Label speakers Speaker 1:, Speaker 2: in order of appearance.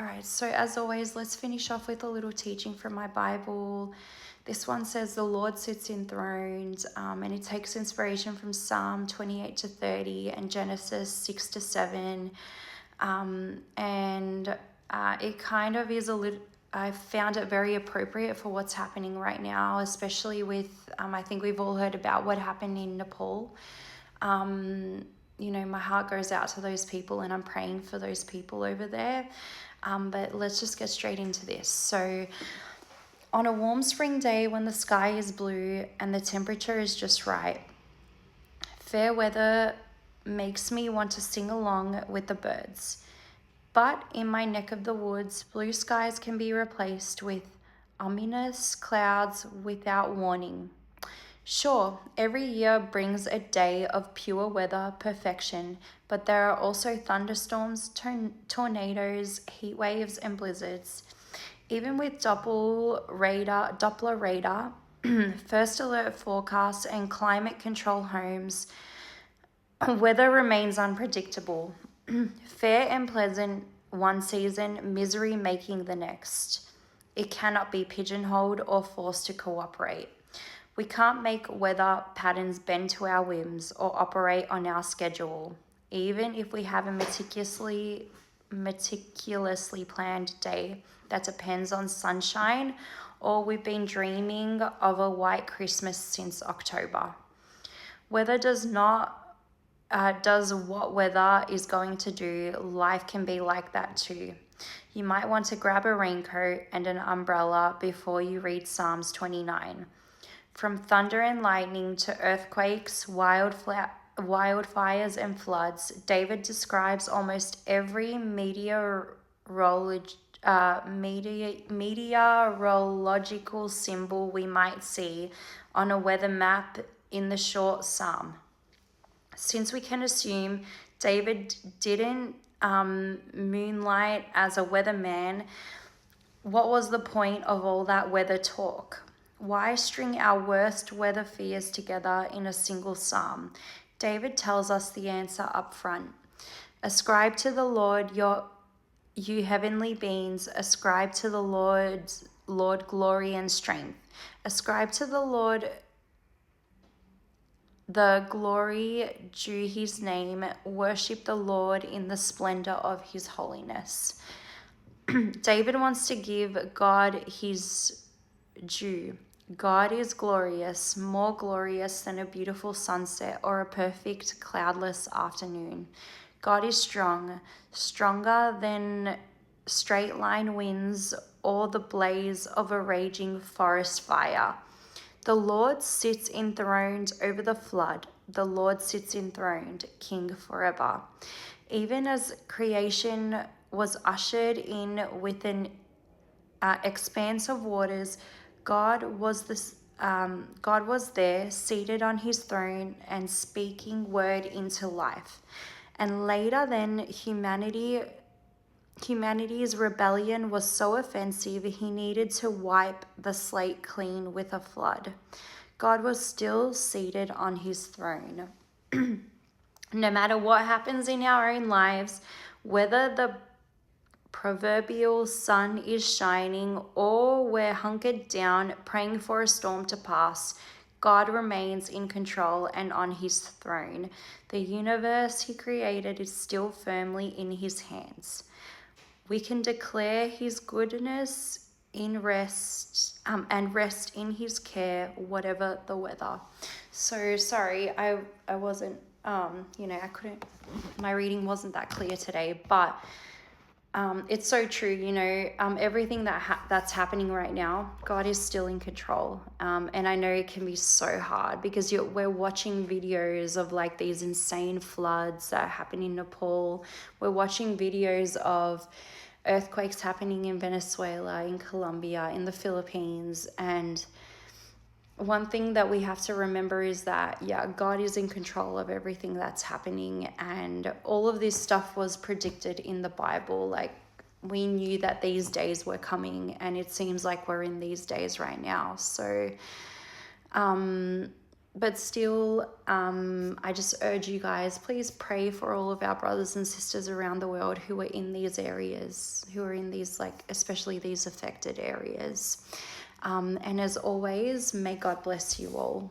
Speaker 1: All right, so as always, let's finish off with a little teaching from my Bible. This one says, "The Lord sits enthroned," and it takes inspiration from Psalm 28 to 30 and Genesis 6 to 7. It kind of is a little, I found it very appropriate for what's happening right now, especially with, I think we've all heard about what happened in Nepal. My heart goes out to those people and I'm praying for those people over there. But let's just get straight into this. So on a warm spring day when the sky is blue and the temperature is just right, fair weather makes me want to sing along with the birds. But in my neck of the woods, blue skies can be replaced with ominous clouds without warning. Sure, every year brings a day of pure weather perfection, but there are also thunderstorms, tornadoes, heat waves, and blizzards. Even with Doppler radar, first alert forecasts, and climate control homes, weather remains unpredictable. Fair and pleasant one season, misery making the next. It cannot be pigeonholed or forced to cooperate. We can't make weather patterns bend to our whims or operate on our schedule, even if we have a meticulously planned day that depends on sunshine, or we've been dreaming of a white Christmas since October. Weather does what weather is going to do. Life can be like that too. You might want to grab a raincoat and an umbrella before you read Psalms 29. From thunder and lightning to earthquakes, wildfires and floods, David describes almost every meteorological symbol we might see on a weather map in the short psalm. Since we can assume David didn't moonlight as a weatherman, what was the point of all that weather talk? Why string our worst weather fears together in a single psalm? David tells us the answer up front. Ascribe to the Lord you heavenly beings. Ascribe to the Lord glory and strength. Ascribe to the Lord the glory due his name. Worship the Lord in the splendor of his holiness. David wants to give God his due. God is glorious, more glorious than a beautiful sunset or a perfect cloudless afternoon. God is strong, stronger than straight line winds or the blaze of a raging forest fire. The Lord sits enthroned over the flood. The Lord sits enthroned, King forever. Even as creation was ushered in with an expanse of waters, God was there, seated on his throne and speaking word into life. And later then, humanity's rebellion was so offensive, he needed to wipe the slate clean with a flood. God was still seated on his throne. No matter what happens in our own lives, whether the proverbial sun is shining or we're hunkered down praying for a storm to pass, God remains in control and on his throne. The universe he created is still firmly in his hands. We can declare his goodness in rest and rest in his care, whatever the weather. So sorry, I wasn't, I couldn't, my reading wasn't that clear today, but it's so true, everything that's happening right now, God is still in control. And I know it can be so hard because we're watching videos of like these insane floods that happen in Nepal. We're watching videos of earthquakes happening in Venezuela, in Colombia, in the Philippines. And one thing that we have to remember is that, God is in control of everything that's happening. And all of this stuff was predicted in the Bible. Like, we knew that these days were coming, and it seems like we're in these days right now. So, but still, I just urge you guys, please pray for all of our brothers and sisters around the world who are in these areas, who are in these, like, especially these affected areas. And as always, may God bless you all.